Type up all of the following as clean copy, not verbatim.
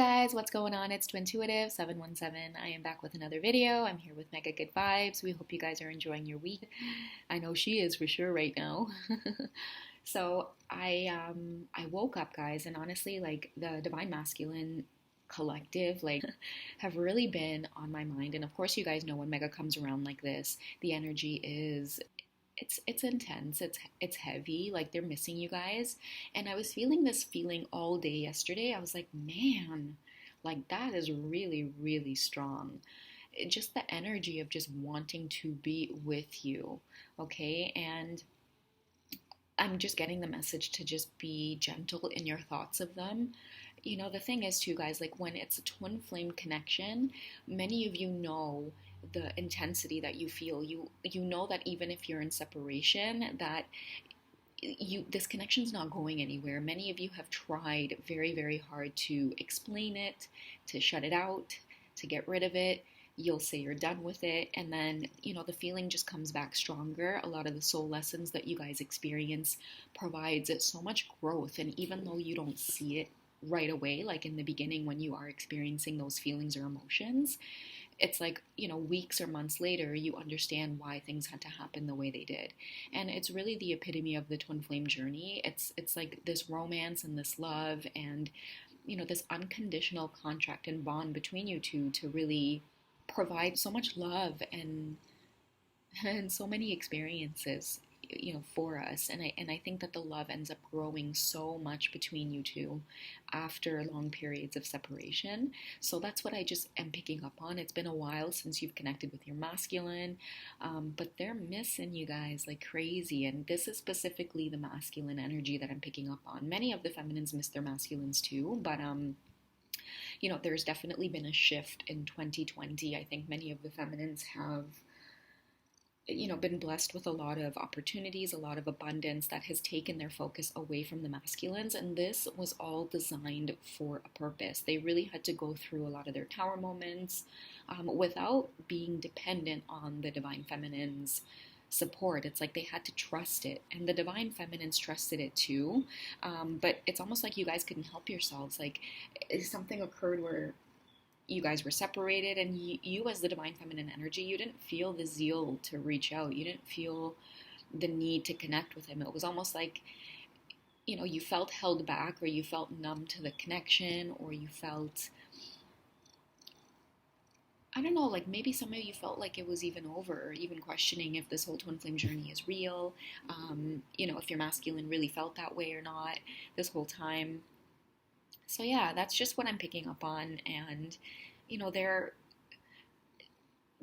guys, what's going on? It's Twintuitive 717. I am back with another video. I'm here with Mega Good Vibes. We hope you guys are enjoying your week. I know she is for sure right now. So I woke up, guys, and honestly, like the Divine Masculine collective have really been on my mind. And of course, you guys know when Mega comes around like this, the energy is it's intense, it's heavy, like they're missing you guys. And I was feeling this feeling all day yesterday. I was like, man, like that is really, really strong. Just the energy of just wanting to be with you, okay? And I'm just getting the message to just be gentle in your thoughts of them. You know, the thing is too, guys, like when it's a twin flame connection, many of you know the intensity that you feel. You know that even if you're in separation, that this connection's not going anywhere. Many of you have tried very, very hard to explain it, to shut it out, to get rid of it. You'll say you're done with it, and then, you know, the feeling just comes back stronger. A lot of the soul lessons that you guys experience provides it so much growth, and even though you don't see it right away, like in the beginning when you are experiencing those feelings or emotions, it's like, you know, weeks or months later, you understand why things had to happen the way they did. And it's really the epitome of the twin flame journey. It's like this romance and this love and, you know, this unconditional contract and bond between you two to really provide so much love and so many experiences, you know, for us. And I think that the love ends up growing so much between you two after long periods of separation. So that's what I just am picking up on. It's been a while since you've connected with your masculine, but they're missing you guys like crazy. And this is specifically the masculine energy that I'm picking up on. Many of the feminines miss their masculines too, but you know, there's definitely been a shift in 2020. I think many of the feminines have, you know, been blessed with a lot of opportunities, a lot of abundance that has taken their focus away from the masculines. And this was all designed for a purpose. They really had to go through a lot of their tower moments without being dependent on the divine feminine's support. It's like they had to trust it, and the divine feminines trusted it too. But it's almost like you guys couldn't help yourselves. Like something occurred where you guys were separated, and you as the divine feminine energy, you didn't feel the zeal to reach out. You didn't feel the need to connect with him. It was almost like, you know, you felt held back, or you felt numb to the connection, or you felt, I don't know, like maybe some of you felt like it was even over, or even questioning if this whole twin flame journey is real. You know, if your masculine really felt that way or not this whole time. So yeah, that's just what I'm picking up on. And, you know, they're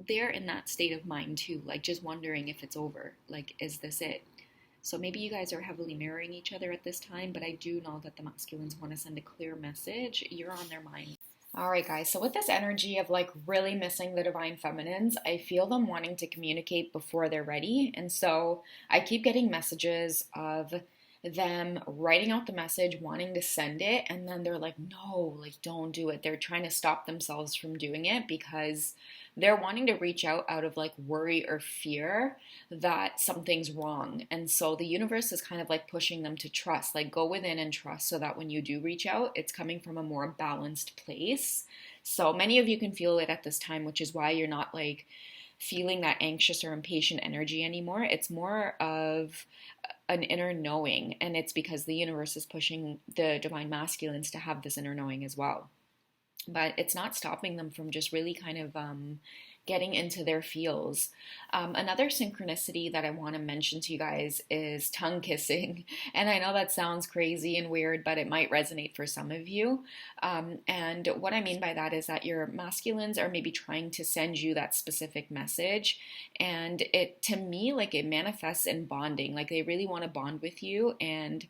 in that state of mind too, like just wondering if it's over. Like, is this it? So maybe you guys are heavily mirroring each other at this time, but I do know that the masculines want to send a clear message. You're on their mind. All right, guys, so with this energy of like really missing the divine feminines, I feel them wanting to communicate before they're ready. And so I keep getting messages of them writing out the message, wanting to send it, and then they're like, no, like don't do it. They're trying to stop themselves from doing it because they're wanting to reach out of like worry or fear that something's wrong. And so the universe is kind of like pushing them to trust, like go within and trust, so that when you do reach out, it's coming from a more balanced place. So many of you can feel it at this time, which is why you're not like feeling that anxious or impatient energy anymore. It's more of an inner knowing, and it's because the universe is pushing the divine masculines to have this inner knowing as well. But it's not stopping them from just really kind of getting into their feels. Another synchronicity that I want to mention to you guys is tongue kissing. And I know that sounds crazy and weird, but it might resonate for some of you. And what I mean by that is that your masculines are maybe trying to send you that specific message. And it, to me, like it manifests in bonding. Like they really want to bond with you, and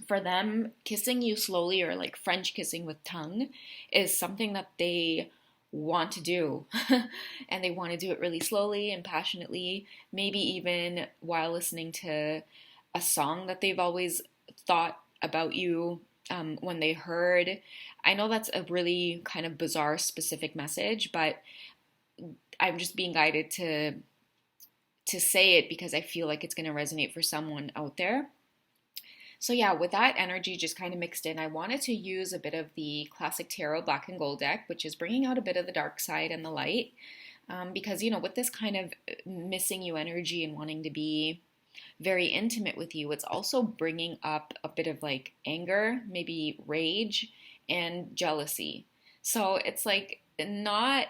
for them, kissing you slowly, or like French kissing with tongue, is something that they want to do. And they want to do it really slowly and passionately, maybe even while listening to a song that they've always thought about you when they heard. I know that's a really kind of bizarre specific message, but I'm just being guided to say it because I feel like it's going to resonate for someone out there. So yeah, with that energy just kind of mixed in, I wanted to use a bit of the classic tarot black and gold deck, which is bringing out a bit of the dark side and the light. Because, with this kind of missing you energy and wanting to be very intimate with you, it's also bringing up a bit of like anger, maybe rage, and jealousy. So it's like not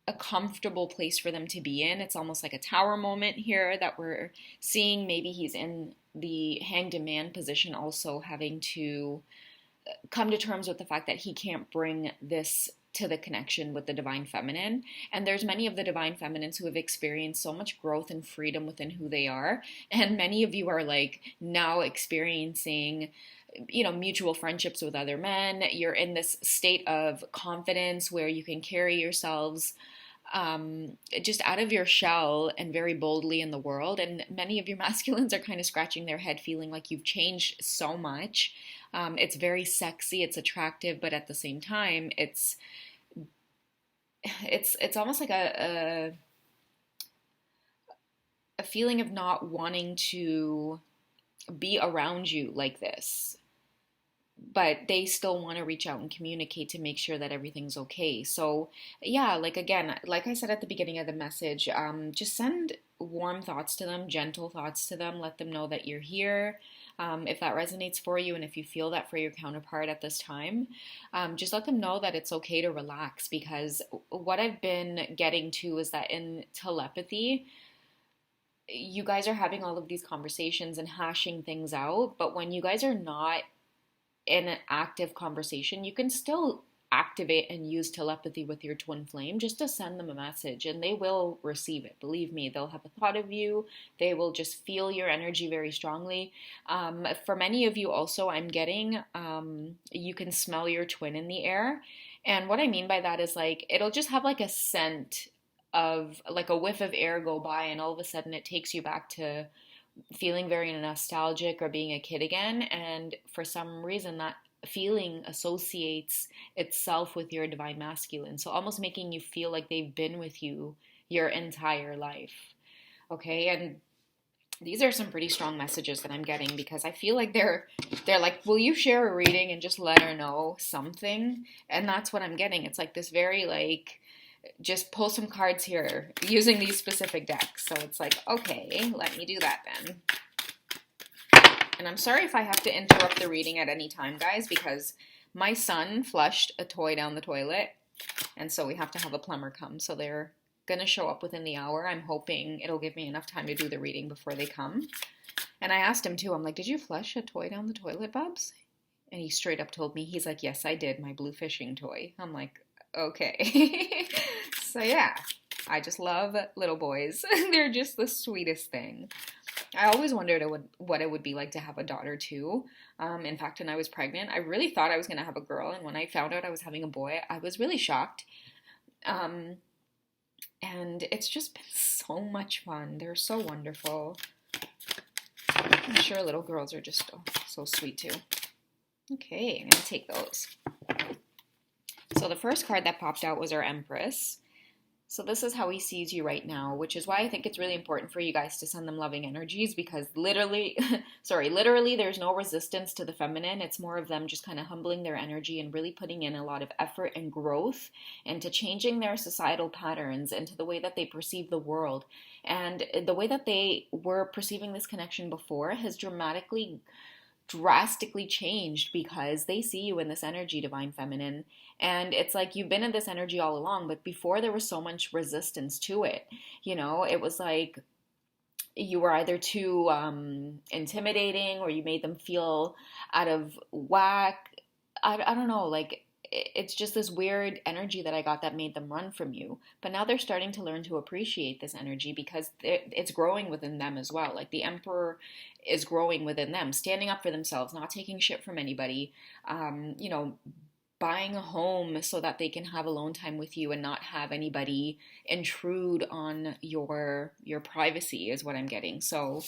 a comfortable place for them to be in. It's almost like a tower moment here that we're seeing. Maybe he's in the hanged man position, also having to come to terms with the fact that he can't bring this to the connection with the divine feminine. And there's many of the divine feminines who have experienced so much growth and freedom within who they are. And many of you are like now experiencing mutual friendships with other men. You're in this state of confidence where you can carry yourselves just out of your shell and very boldly in the world. And many of your masculines are kind of scratching their head, feeling like you've changed so much. It's very sexy, it's attractive, but at the same time, it's almost like a feeling of not wanting to be around you like this, but they still want to reach out and communicate to make sure that everything's okay. So yeah, like again, like I said at the beginning of the message, just send warm thoughts to them, gentle thoughts to them, let them know that you're here. If that resonates for you, and if you feel that for your counterpart at this time, just let them know that it's okay to relax, because what I've been getting to is that in telepathy, you guys are having all of these conversations and hashing things out, but when you guys are not in an active conversation, you can still activate and use telepathy with your twin flame just to send them a message, and they will receive it. Believe me, they'll have a thought of you. They will just feel your energy very strongly. For many of you also, I'm getting you can smell your twin in the air. And what I mean by that is like it'll just have like a scent of like a whiff of air go by, and all of a sudden it takes you back to feeling very nostalgic or being a kid again. And for some reason that feeling associates itself with your divine masculine, so almost making you feel like they've been with you your entire life. Okay, and these are some pretty strong messages that I'm getting, because I feel like they're like, will you share a reading and just let her know something? And that's what I'm getting. It's like this very like, just pull some cards here using these specific decks. So it's like, okay, let me do that then. And I'm sorry if I have to interrupt the reading at any time, guys, because my son flushed a toy down the toilet, and so we have to have a plumber come. So they're going to show up within the hour. I'm hoping it'll give me enough time to do the reading before they come. And I asked him too, I'm like, did you flush a toy down the toilet, Bubs? And he straight up told me, he's like, yes, I did, my blue fishing toy. I'm like, okay. So yeah, I just love little boys. They're just the sweetest thing. I always wondered what it would be like to have a daughter too. In fact, when I was pregnant, I really thought I was going to have a girl. And when I found out I was having a boy, I was really shocked. And it's just been so much fun. They're so wonderful. I'm sure little girls are just so sweet too. Okay, I'm going to take those. So the first card that popped out was our Empress. So this is how he sees you right now, which is why I think it's really important for you guys to send them loving energies, because literally, there's no resistance to the feminine. It's more of them just kind of humbling their energy and really putting in a lot of effort and growth into changing their societal patterns, into the way that they perceive the world. And the way that they were perceiving this connection before has drastically changed, because they see you in this energy, divine feminine, and it's like you've been in this energy all along, but before there was so much resistance to it. It was like you were either too intimidating, or you made them feel out of whack. I don't know, like it's just this weird energy that I got that made them run from you. But now they're starting to learn to appreciate this energy, because it's growing within them as well. Like the Emperor is growing within them, standing up for themselves, not taking shit from anybody, buying a home so that they can have alone time with you and not have anybody intrude on your privacy is what I'm getting. So,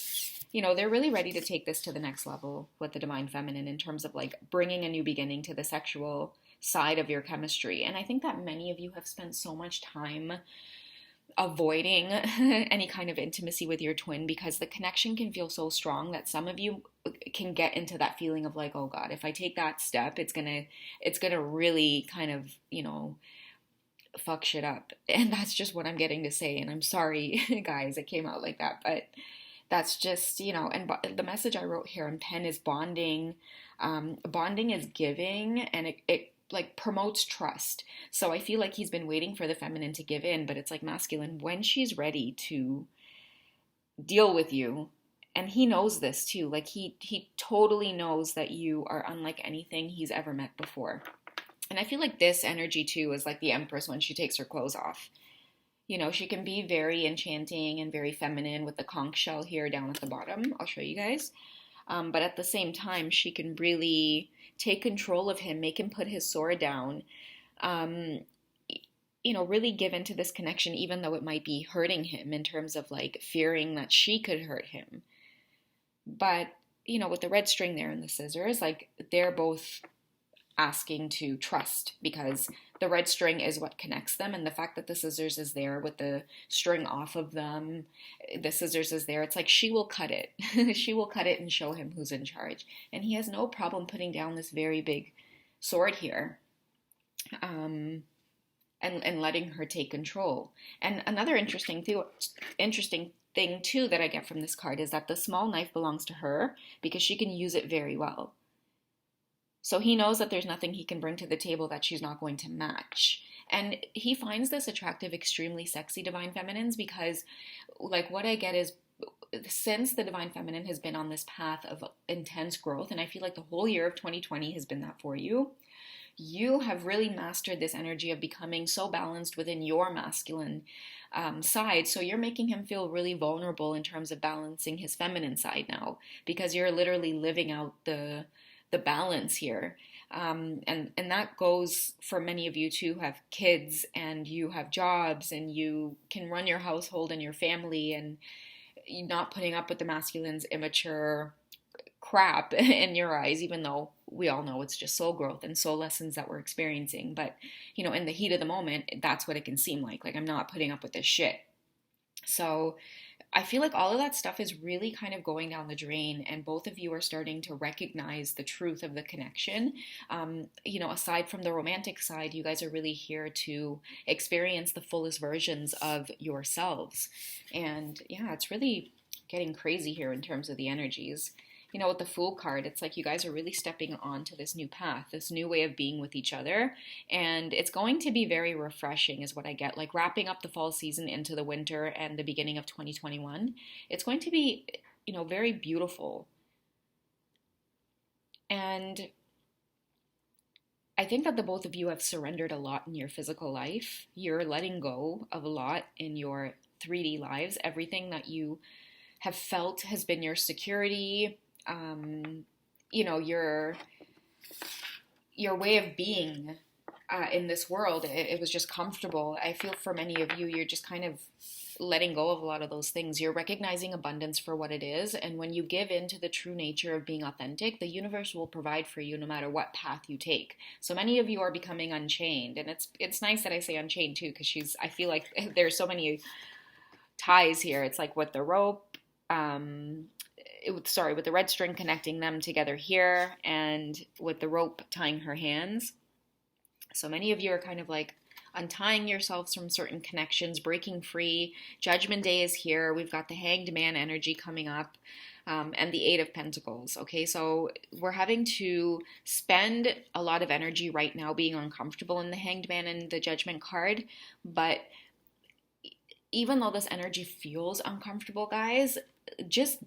they're really ready to take this to the next level with the divine feminine in terms of like bringing a new beginning to the sexual side of your chemistry. And I think that many of you have spent so much time avoiding any kind of intimacy with your twin, because the connection can feel so strong that some of you can get into that feeling of like, oh God, if I take that step, it's gonna really kind of, fuck shit up. And that's just what I'm getting to say. And I'm sorry, guys, it came out like that, but that's just, and the message I wrote here in pen is bonding. Bonding is giving, and it like promotes trust. So I feel like he's been waiting for the feminine to give in, but it's like masculine, when she's ready to deal with you. And he knows this too. Like he totally knows that you are unlike anything he's ever met before. And I feel like this energy too is like the Empress when she takes her clothes off. She can be very enchanting and very feminine with the conch shell here down at the bottom. I'll show you guys. But at the same time, she can really take control of him, make him put his sword down, really give into this connection, even though it might be hurting him in terms of like fearing that she could hurt him. But, with the red string there and the scissors, like they're both asking to trust, because the red string is what connects them, and the fact that the scissors is there with the string off of them, the scissors is there, it's like she will cut it. She will cut it and show him who's in charge, and he has no problem putting down this very big sword here, and letting her take control. And another interesting thing too that I get from this card is that the small knife belongs to her because she can use it very well. So he knows that there's nothing he can bring to the table that she's not going to match. And he finds this attractive, extremely sexy divine feminines, because like what I get is, since the divine feminine has been on this path of intense growth, and I feel like the whole year of 2020 has been that for you, you have really mastered this energy of becoming so balanced within your masculine side. So you're making him feel really vulnerable in terms of balancing his feminine side now, because you're literally living out the balance here. And that goes for many of you too who have kids and you have jobs and you can run your household and your family, and you're not putting up with the masculine's immature crap in your eyes, even though we all know it's just soul growth and soul lessons that we're experiencing. But, in the heat of the moment, that's what it can seem like. Like, I'm not putting up with this shit. So I feel like all of that stuff is really kind of going down the drain, and both of you are starting to recognize the truth of the connection. Aside from the romantic side, you guys are really here to experience the fullest versions of yourselves. And yeah, it's really getting crazy here in terms of the energies. With the Fool card, it's like you guys are really stepping onto this new path, this new way of being with each other. And it's going to be very refreshing is what I get, like wrapping up the fall season into the winter and the beginning of 2021. It's going to be, very beautiful. And I think that the both of you have surrendered a lot in your physical life. You're letting go of a lot in your 3D lives. Everything that you have felt has been your security, your way of being in this world. It was just comfortable. I feel for many of you, you're just kind of letting go of a lot of those things. You're recognizing abundance for what it is, and when you give in to the true nature of being authentic, the universe will provide for you no matter what path you take. So many of you are becoming unchained, and it's nice that I say unchained too, because I feel like there's so many ties here. It's like with the rope, with the red string connecting them together here, and with the rope tying her hands. So many of you are kind of like untying yourselves from certain connections, breaking free. Judgment Day is here. We've got the Hanged Man energy coming up, and the Eight of Pentacles. Okay, so we're having to spend a lot of energy right now being uncomfortable in the Hanged Man and the Judgment card, but even though this energy feels uncomfortable, guys, just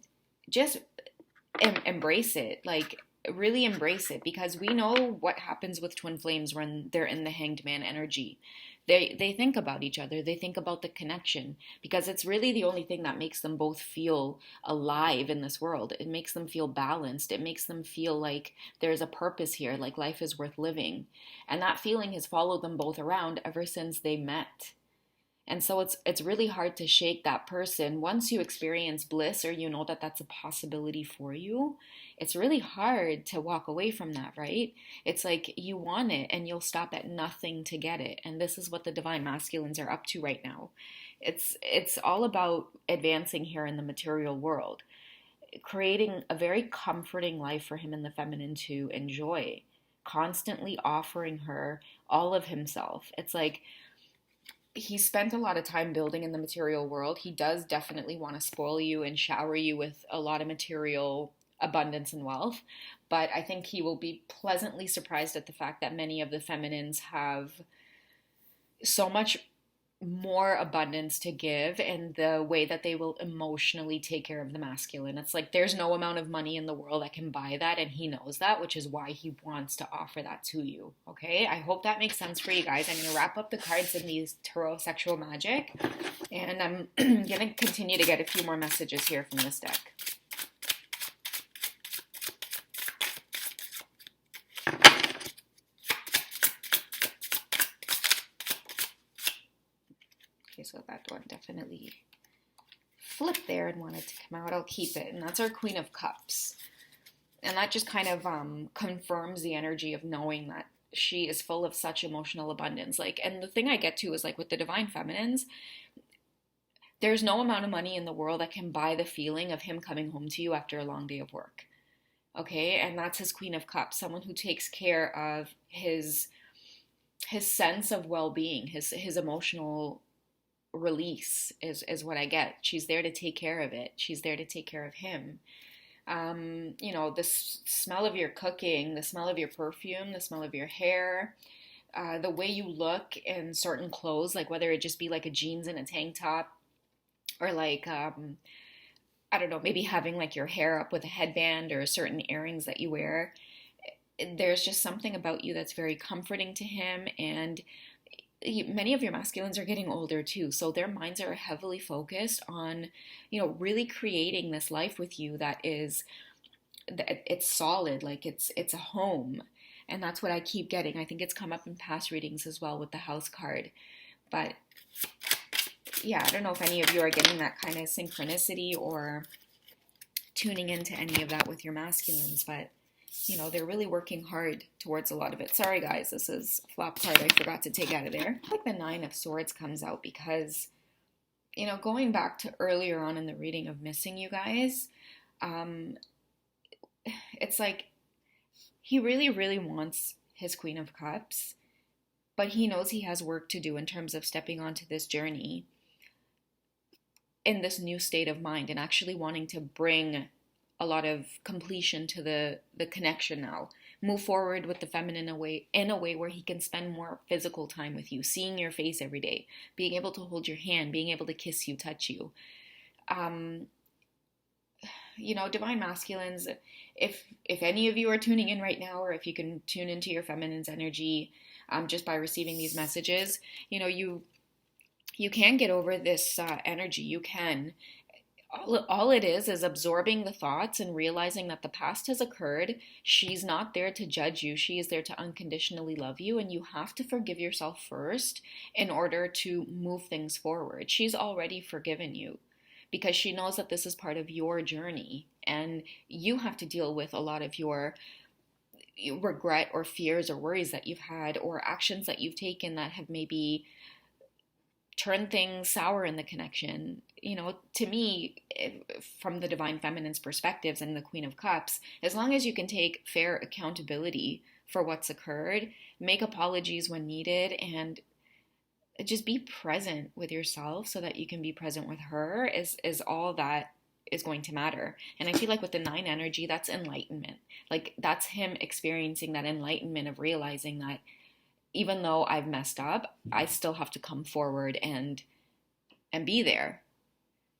embrace it. Like, really embrace it, because we know what happens with twin flames when they're in the Hanged Man energy. They think about each other. They think about the connection, because it's really the only thing that makes them both feel alive in this world. It makes them feel balanced. It makes them feel like there's a purpose here, like life is worth living. And that feeling has followed them both around ever since they met. And so it's really hard to shake that person. Once you experience bliss, or you know that that's a possibility for you, it's really hard to walk away from that, right? It's like you want it and you'll stop at nothing to get it. And this is what the divine masculines are up to right now. It's all about advancing here in the material world, creating a very comforting life for him and the feminine to enjoy, constantly offering her all of himself. It's like he spent a lot of time building in the material world. He does definitely want to spoil you and shower you with a lot of material abundance and wealth. But I think he will be pleasantly surprised at the fact that many of the feminines have so much more abundance to give, and the way that they will emotionally take care of the masculine. It's like there's no amount of money in the world that can buy that, and he knows that, which is why he wants to offer that to you. Okay, I hope that makes sense for you guys. I'm going to wrap up the cards in these tarot sexual magic, and I'm going to continue to get a few more messages here from this deck. Okay, so that one definitely flipped there and wanted to come out. I'll keep it. And that's our Queen of Cups. And that just kind of confirms the energy of knowing that she is full of such emotional abundance. Like, and the thing I get to is like with the divine feminines, there's no amount of money in the world that can buy the feeling of him coming home to you after a long day of work. Okay, and that's his Queen of Cups, someone who takes care of his sense of well-being, his emotional release is what I get. She's there to take care of it. She's there to take care of him. You know, the smell of your cooking, the smell of your perfume, the smell of your hair, the way you look in certain clothes, like whether it just be like a jeans and a tank top, or like, I don't know, maybe having like your hair up with a headband or certain earrings that you wear. There's just something about you that's very comforting to him. And many of your masculines are getting older too, so their minds are heavily focused on, you know, really creating this life with you that it's solid, like it's a home. And that's what I keep getting. I think it's come up in past readings as well with the House card. But yeah, I don't know if any of you are getting that kind of synchronicity or tuning into any of that with your masculines, but you know, they're really working hard towards a lot of it. Sorry, guys, this is a flop card I forgot to take out of there. I like the Nine of Swords comes out because, you know, going back to earlier on in the reading of missing you guys, it's like he really, really wants his Queen of Cups, but he knows he has work to do in terms of stepping onto this journey in this new state of mind and actually wanting to bring a lot of completion to the connection now. Move forward with the feminine in a way where he can spend more physical time with you, seeing your face every day, being able to hold your hand, being able to kiss you, touch you. You know, divine masculines, if any of you are tuning in right now, or if you can tune into your feminine's energy just by receiving these messages, you know, you can get over this energy. You can. All it is absorbing the thoughts and realizing that the past has occurred. She's not there to judge you. She is there to unconditionally love you, and you have to forgive yourself first in order to move things forward. She's already forgiven you because she knows that this is part of your journey, and you have to deal with a lot of your regret or fears or worries that you've had, or actions that you've taken that have maybe turn things sour in the connection. You know, to me, from the divine feminine's perspectives and the Queen of Cups, as long as you can take fair accountability for what's occurred, make apologies when needed, and just be present with yourself so that you can be present with her is all that is going to matter. And I feel like with the 9 energy, that's enlightenment. Like that's him experiencing that enlightenment of realizing that even though I've messed up, I still have to come forward and be there.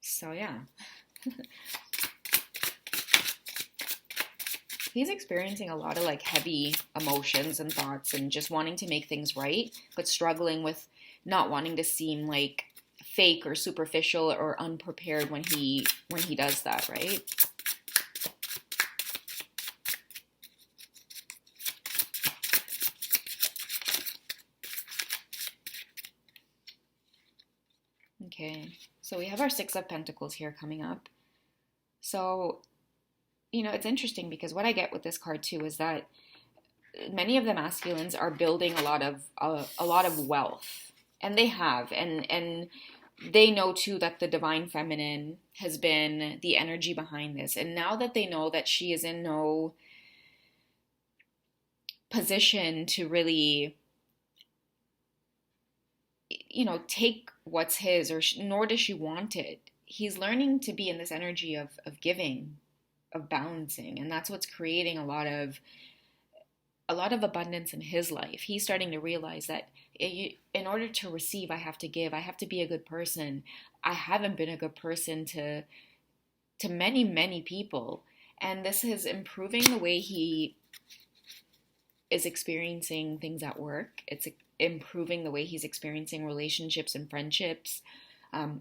So yeah. He's experiencing a lot of like heavy emotions and thoughts and just wanting to make things right, but struggling with not wanting to seem like fake or superficial or unprepared when he does that, right? Okay, so we have our Six of Pentacles here coming up. So, it's interesting because what I get with this card too is that many of the masculines are building a lot of wealth, and they have, and they know too that the divine feminine has been the energy behind this. And now that they know that she is in no position to really, take what's his, or nor does she want it, he's learning to be in this energy of giving, of balancing, and that's what's creating a lot of abundance in his life. He's starting to realize that in order to receive, I have to give. I have to be a good person. I haven't been a good person to many, many people. And this is improving the way he is experiencing things at work. It's improving the way he's experiencing relationships and friendships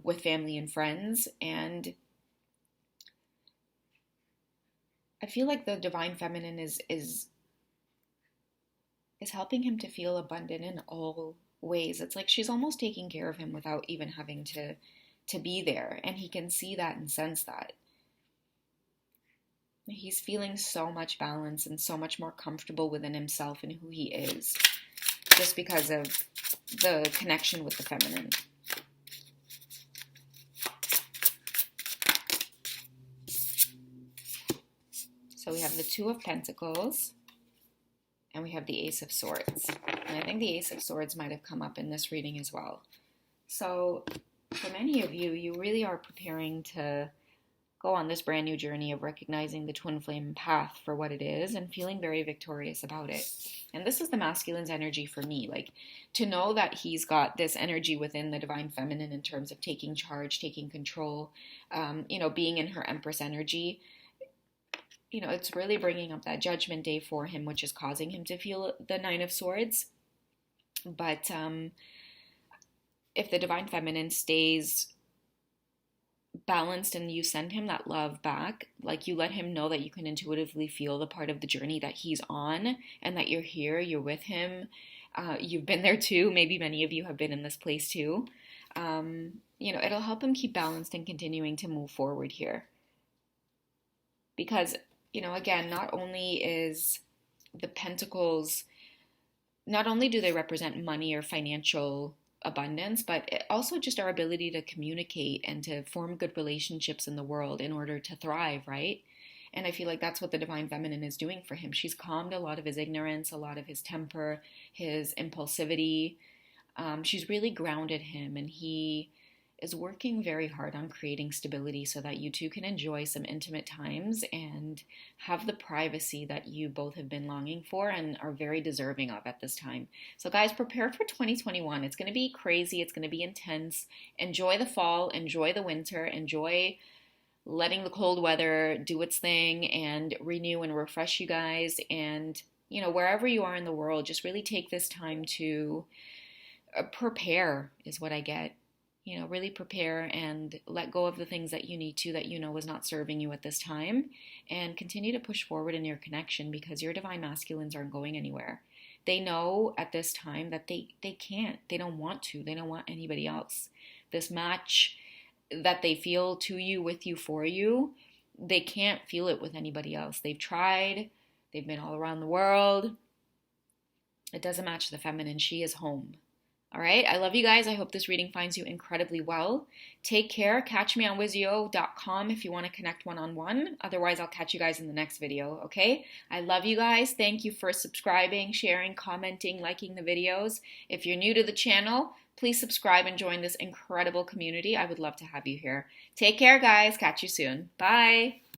with family and friends. And I feel like the divine feminine is helping him to feel abundant in all ways. It's like she's almost taking care of him without even having to be there. And he can see that and sense that. He's feeling so much balance and so much more comfortable within himself and who he is, just because of the connection with the feminine. So we have the Two of Pentacles, and we have the Ace of Swords. And I think the Ace of Swords might have come up in this reading as well. So for many of you, you really are preparing to go on this brand new journey of recognizing the twin flame path for what it is and feeling very victorious about it. And this is the masculine's energy for me, like to know that he's got this energy within the divine feminine in terms of taking charge, taking control, being in her Empress energy. It's really bringing up that judgment day for him, which is causing him to feel the Nine of Swords. But if the divine feminine stays balanced and you send him that love back, like you let him know that you can intuitively feel the part of the journey that he's on and that you're here, you're with him, you've been there too, maybe many of you have been in this place too, it'll help him keep balanced and continuing to move forward here. Because, again, not only is the Pentacles, not only do they represent money or financial abundance, but also just our ability to communicate and to form good relationships in the world in order to thrive, right? And I feel like that's what the divine feminine is doing for him. She's calmed a lot of his ignorance, a lot of his temper, his impulsivity. She's really grounded him, and he is working very hard on creating stability so that you two can enjoy some intimate times and have the privacy that you both have been longing for and are very deserving of at this time. So guys, prepare for 2021. It's going to be crazy. It's going to be intense. Enjoy the fall. Enjoy the winter. Enjoy letting the cold weather do its thing and renew and refresh you guys. And, wherever you are in the world, just really take this time to prepare is what I get. Really prepare and let go of the things that you need to, that is not serving you at this time, and continue to push forward in your connection, because your divine masculines aren't going anywhere. They know at this time that they can't, they don't want to, they don't want anybody else. This match that they feel to you, with you, for you, they can't feel it with anybody else. They've tried, they've been all around the world. It doesn't match the feminine. She is home. All right, I love you guys. I hope this reading finds you incredibly well. Take care. Catch me on wizio.com if you want to connect one-on-one. Otherwise, I'll catch you guys in the next video, okay? I love you guys. Thank you for subscribing, sharing, commenting, liking the videos. If you're new to the channel, please subscribe and join this incredible community. I would love to have you here. Take care, guys. Catch you soon. Bye.